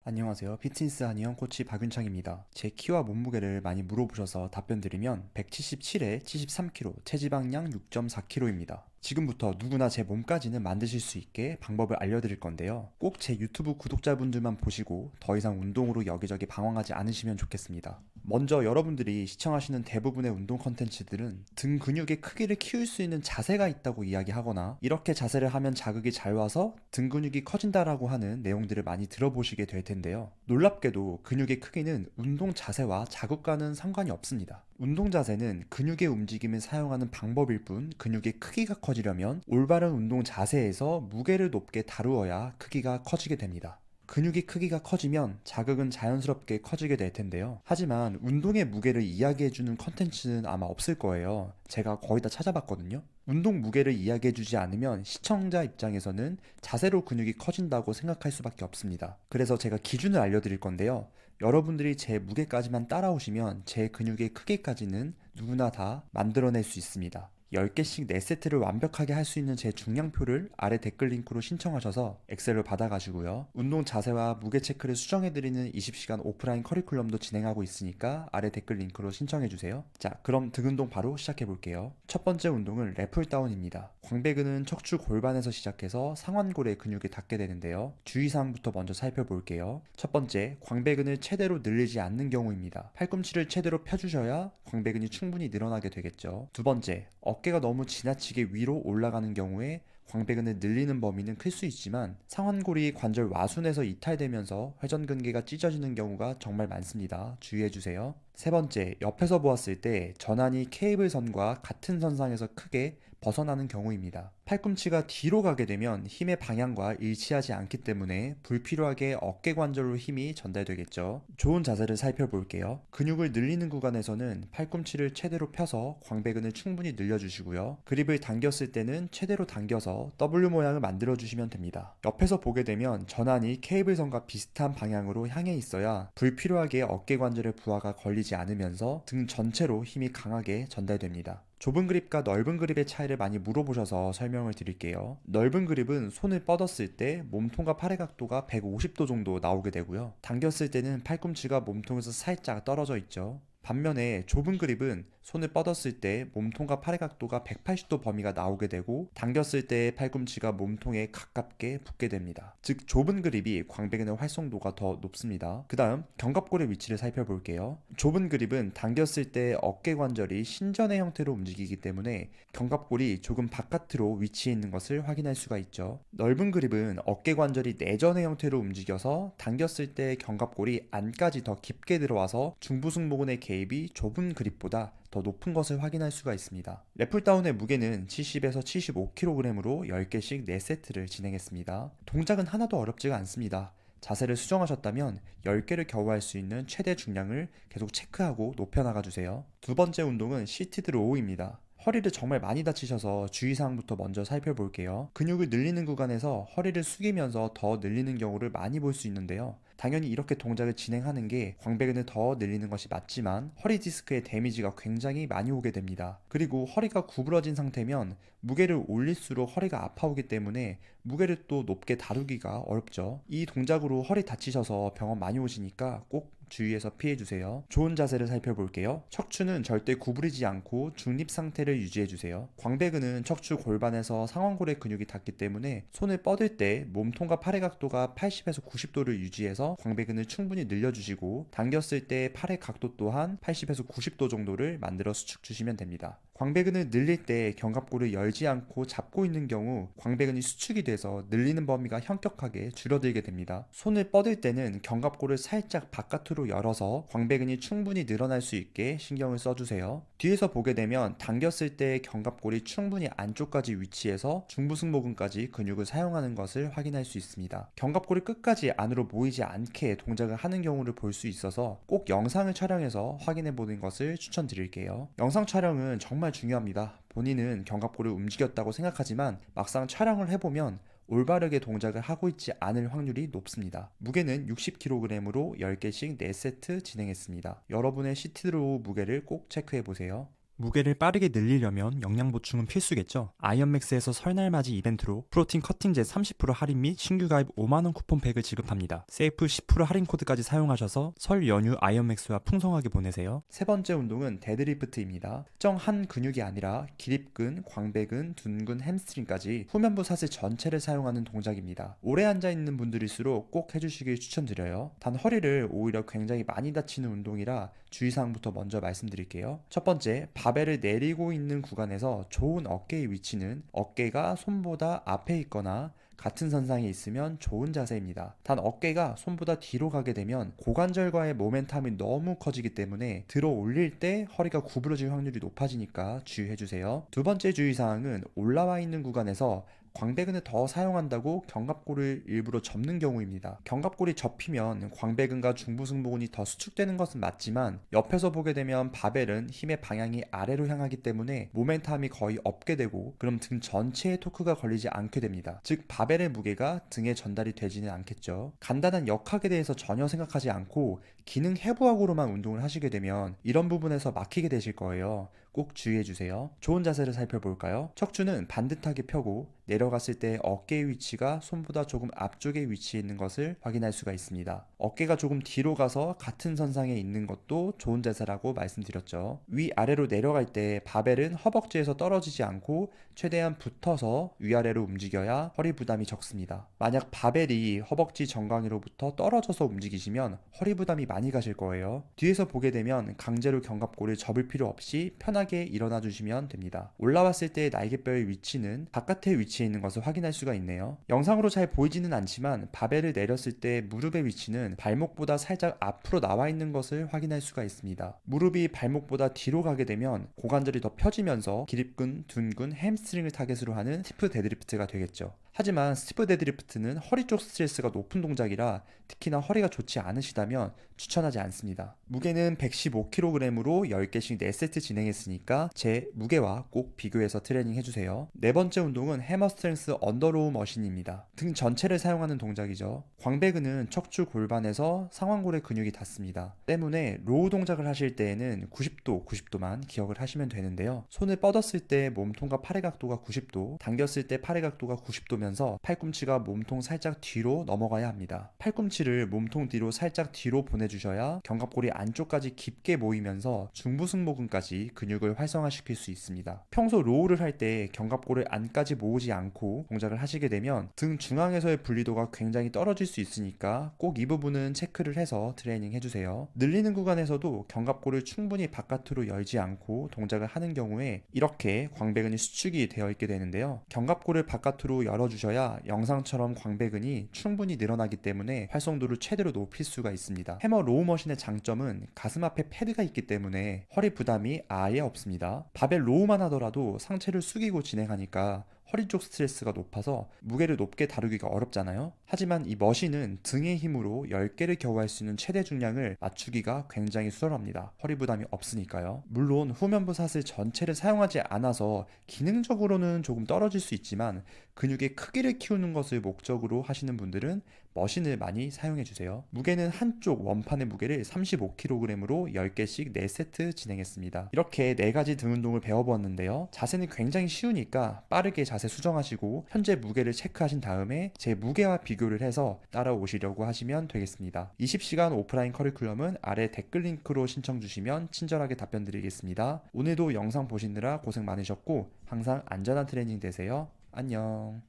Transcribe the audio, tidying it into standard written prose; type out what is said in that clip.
안녕하세요. 피트니스 한의원 코치 박윤창입니다. 제 키와 몸무게를 많이 물어보셔서 답변드리면 177에 73kg, 체지방량 6.4kg입니다. 지금부터 누구나 제 몸까지는 만드실 수 있게 방법을 알려드릴 건데요. 꼭 제 유튜브 구독자분들만 보시고 더 이상 운동으로 여기저기 방황하지 않으시면 좋겠습니다. 먼저 여러분들이 시청하시는 대부분의 운동 컨텐츠들은 등 근육의 크기를 키울 수 있는 자세가 있다고 이야기하거나 이렇게 자세를 하면 자극이 잘 와서 등 근육이 커진다라고 하는 내용들을 많이 들어보시게 될 텐데요. 놀랍게도 근육의 크기는 운동 자세와 자극과는 상관이 없습니다. 운동 자세는 근육의 움직임을 사용하는 방법일 뿐 근육의 크기가 커지려면 올바른 운동 자세에서 무게를 높게 다루어야 크기가 커지게 됩니다. 근육의 크기가 커지면 자극은 자연스럽게 커지게 될 텐데요. 하지만 운동의 무게를 이야기해주는 컨텐츠는 아마 없을 거예요. 제가 거의 다 찾아봤거든요. 운동 무게를 이야기해주지 않으면 시청자 입장에서는 자세로 근육이 커진다고 생각할 수밖에 없습니다. 그래서 제가 기준을 알려드릴 건데요. 여러분들이 제 무게까지만 따라오시면 제 근육의 크기까지는 누구나 다 만들어낼 수 있습니다. 10개씩 4세트를 완벽하게 할 수 있는 제 중량표를 아래 댓글 링크로 신청하셔서 엑셀로 받아가시고요. 운동 자세와 무게 체크를 수정해드리는 20시간 오프라인 커리큘럼도 진행하고 있으니까 아래 댓글 링크로 신청해주세요. 자, 그럼 등 운동 바로 시작해볼게요. 첫 번째 운동은 랩풀다운입니다. 광배근은 척추 골반에서 시작해서 상완골의 근육에 닿게 되는데요. 주의사항부터 먼저 살펴볼게요. 첫 번째, 광배근을 최대로 늘리지 않는 경우입니다. 팔꿈치를 최대로 펴주셔야 광배근이 충분히 늘어나게 되겠죠. 두 번째, 어깨가 너무 지나치게 위로 올라가는 경우에 광배근을 늘리는 범위는 클 수 있지만 상완골이 관절 와순에서 이탈되면서 회전근개가 찢어지는 경우가 정말 많습니다. 주의해주세요. 세 번째, 옆에서 보았을 때 전환이 케이블선과 같은 선상에서 크게 벗어나는 경우입니다. 팔꿈치가 뒤로 가게 되면 힘의 방향과 일치하지 않기 때문에 불필요하게 어깨 관절로 힘이 전달되겠죠. 좋은 자세를 살펴볼게요. 근육을 늘리는 구간에서는 팔꿈치를 최대로 펴서 광배근을 충분히 늘려주시고요. 그립을 당겼을 때는 최대로 당겨서 W 모양을 만들어주시면 됩니다. 옆에서 보게 되면 전환이 케이블선과 비슷한 방향으로 향해 있어야 불필요하게 어깨 관절의 부하가 걸리지 않으면서 등 전체로 힘이 강하게 전달됩니다. 좁은 그립과 넓은 그립의 차이를 많이 물어보셔서 설명을 드릴게요. 넓은 그립은 손을 뻗었을 때 몸통과 팔의 각도가 150도 정도 나오게 되고요. 당겼을 때는 팔꿈치가 몸통에서 살짝 떨어져 있죠. 반면에 좁은 그립은 손을 뻗었을 때 몸통과 팔의 각도가 180도 범위가 나오게 되고 당겼을 때 팔꿈치가 몸통에 가깝게 붙게 됩니다. 즉 좁은 그립이 광배근의 활성도가 더 높습니다. 그 다음 견갑골의 위치를 살펴볼게요. 좁은 그립은 당겼을 때 어깨 관절이 신전의 형태로 움직이기 때문에 견갑골이 조금 바깥으로 위치해 있는 것을 확인할 수가 있죠. 넓은 그립은 어깨 관절이 내전의 형태로 움직여서 당겼을 때 견갑골이 안까지 더 깊게 들어와서 중부승모근의 개입이 좁은 그립보다 더 높은 것을 확인할 수가 있습니다. 랩풀다운의 무게는 70에서 75kg으로 10개씩 4세트를 진행했습니다. 동작은 하나도 어렵지가 않습니다. 자세를 수정하셨다면 10개를 겨우 할 수 있는 최대 중량을 계속 체크하고 높여나가 주세요. 두 번째 운동은 시티드 로우입니다. 허리를 정말 많이 다치셔서 주의사항부터 먼저 살펴볼게요. 근육을 늘리는 구간에서 허리를 숙이면서 더 늘리는 경우를 많이 볼 수 있는데요. 당연히 이렇게 동작을 진행하는 게 광배근을 더 늘리는 것이 맞지만 허리 디스크의 데미지가 굉장히 많이 오게 됩니다. 그리고 허리가 구부러진 상태면 무게를 올릴수록 허리가 아파오기 때문에 무게를 또 높게 다루기가 어렵죠. 이 동작으로 허리 다치셔서 병원 많이 오시니까 꼭 주의해서 피해주세요. 좋은 자세를 살펴볼게요. 척추는 절대 구부리지 않고 중립 상태를 유지해주세요. 광배근은 척추 골반에서 상완골의 근육이 닿기 때문에 손을 뻗을 때 몸통과 팔의 각도가 80에서 90도를 유지해서 광배근을 충분히 늘려주시고 당겼을 때 팔의 각도 또한 80에서 90도 정도를 만들어 수축 주시면 됩니다. 광배근을 늘릴 때 견갑골을 열지 않고 잡고 있는 경우 광배근이 수축이 돼서 늘리는 범위가 현격하게 줄어들게 됩니다. 손을 뻗을 때는 견갑골을 살짝 바깥으로 열어서 광배근이 충분히 늘어날 수 있게 신경을 써주세요. 뒤에서 보게 되면 당겼을 때 견갑골이 충분히 안쪽까지 위치해서 중부승모근까지 근육을 사용하는 것을 확인할 수 있습니다. 견갑골이 끝까지 안으로 모이지 않게 동작을 하는 경우를 볼 수 있어서 꼭 영상을 촬영해서 확인해 보는 것을 추천드릴게요. 영상 촬영은 정말 중요합니다. 본인은 견갑골을 움직였다고 생각하지만 막상 촬영을 해보면 올바르게 동작을 하고 있지 않을 확률이 높습니다. 무게는 60kg으로 10개씩 4세트 진행했습니다. 여러분의 시티드로우 무게를 꼭 체크해보세요. 무게를 빠르게 늘리려면 영양 보충은 필수겠죠. 아이언맥스에서 설날 맞이 이벤트로 프로틴 커팅제 30% 할인 및 신규 가입 5만원 쿠폰팩을 지급합니다. 세이프 10% 할인 코드까지 사용하셔서 설 연휴 아이언맥스와 풍성하게 보내세요. 세 번째 운동은 데드리프트입니다. 특정 한 근육이 아니라 기립근, 광배근, 둔근, 햄스트링까지 후면부 사슬 전체를 사용하는 동작입니다. 오래 앉아있는 분들일수록 꼭 해주시길 추천드려요. 단 허리를 오히려 굉장히 많이 다치는 운동이라 주의사항부터 먼저 말씀드릴게요. 첫 번째, 바벨을 내리고 있는 구간에서 좋은 어깨의 위치는 어깨가 손보다 앞에 있거나 같은 선상에 있으면 좋은 자세입니다. 단 어깨가 손보다 뒤로 가게 되면 고관절과의 모멘텀이 너무 커지기 때문에 들어 올릴 때 허리가 구부러질 확률이 높아지니까 주의해주세요. 두 번째 주의사항은 올라와 있는 구간에서 광배근을 더 사용한다고 견갑골을 일부러 접는 경우입니다. 견갑골이 접히면 광배근과 중부승모근이 더 수축되는 것은 맞지만 옆에서 보게 되면 바벨은 힘의 방향이 아래로 향하기 때문에 모멘텀이 거의 없게 되고 그럼 등 전체에 토크가 걸리지 않게 됩니다. 즉 바벨의 무게가 등에 전달이 되지는 않겠죠. 간단한 역학에 대해서 전혀 생각하지 않고 기능 해부학으로만 운동을 하시게 되면 이런 부분에서 막히게 되실 거예요. 꼭 주의해주세요. 좋은 자세를 살펴볼까요? 척추는 반듯하게 펴고 내려갔을 때 어깨의 위치가 손보다 조금 앞쪽에 위치해 있는 것을 확인할 수가 있습니다. 어깨가 조금 뒤로 가서 같은 선상에 있는 것도 좋은 자세라고 말씀드렸죠. 위아래로 내려갈 때 바벨은 허벅지에서 떨어지지 않고 최대한 붙어서 위아래로 움직여야 허리 부담이 적습니다. 만약 바벨이 허벅지 정강이로부터 떨어져서 움직이시면 허리 부담이 많이 가실 거예요. 뒤에서 보게 되면 강제로 견갑골을 접을 필요 없이 편하게 일어나 주시면 됩니다. 올라왔을 때 날개뼈의 위치는 바깥에 위치해 있는 것을 확인할 수가 있네요. 영상으로 잘 보이지는 않지만 바벨을 내렸을 때 무릎의 위치는 발목보다 살짝 앞으로 나와 있는 것을 확인할 수가 있습니다. 무릎이 발목보다 뒤로 가게 되면 고관절이 더 펴지면서 기립근, 둔근, 햄스트링을 타겟으로 하는 스티프 데드리프트가 되겠죠. 하지만 스티프 데드리프트는 허리 쪽 스트레스가 높은 동작이라 특히나 허리가 좋지 않으시다면 추천하지 않습니다. 무게는 115kg으로 10개씩 4세트 진행했으니까 제 무게와 꼭 비교해서 트레이닝 해주세요. 네 번째 운동은 해머 스트렝스 언더로우 머신입니다. 등 전체를 사용하는 동작이죠. 광배근은 척추 골반에서 상완골의 근육이 닿습니다. 때문에 로우 동작을 하실 때에는 90도만 기억을 하시면 되는데요. 손을 뻗었을 때 몸통과 팔의 각도가 90도, 당겼을 때 팔의 각도가 90도면서 팔꿈치가 몸통 살짝 뒤로 넘어가야 합니다. 팔꿈치를 몸통 뒤로 살짝 뒤로 보내주셔야 견갑골이 안쪽까지 깊게 모이면서 중부승모근까지 근육을 활성화시킬 수 있습니다. 평소 로우를 할 때 견갑골을 안까지 모으지 않고 동작을 하시게 되면 등 중앙에서의 분리도가 굉장히 떨어질 수 있으니까 꼭 이 부분은 체크를 해서 트레이닝 해주세요. 늘리는 구간에서도 견갑골을 충분히 바깥으로 열지 않고 동작을 하는 경우에 이렇게 광배근이 수축이 되어 있게 되는데요. 견갑골을 바깥으로 열어주셔야 영상처럼 광배근이 충분히 늘어나기 때문에 활성도를 최대로 높일 수가 있습니다. 해머 로우 머신의 장점은 가슴 앞에 패드가 있기 때문에 허리 부담이 아예 없습니다. 바벨 로우만 하더라도 상체를 숙이고 진행하니까 허리 쪽 스트레스가 높아서 무게를 높게 다루기가 어렵잖아요. 하지만 이 머신은 등의 힘으로 10개를 겨우 할 수 있는 최대 중량을 맞추기가 굉장히 수월합니다. 허리 부담이 없으니까요. 물론 후면부 사슬 전체를 사용하지 않아서 기능적으로는 조금 떨어질 수 있지만 근육의 크기를 키우는 것을 목적으로 하시는 분들은 머신을 많이 사용해 주세요. 무게는 한쪽 원판의 무게를 35kg으로 10개씩 4세트 진행했습니다. 이렇게 4가지 등 운동을 배워보았는데요. 자세는 굉장히 쉬우니까 빠르게 자세 수정하시고 현재 무게를 체크하신 다음에 제 무게와 비교를 해서 따라오시려고 하시면 되겠습니다. 20시간 오프라인 커리큘럼은 아래 댓글 링크로 신청 주시면 친절하게 답변 드리겠습니다. 오늘도 영상 보시느라 고생 많으셨고 항상 안전한 트레이닝 되세요. 안녕.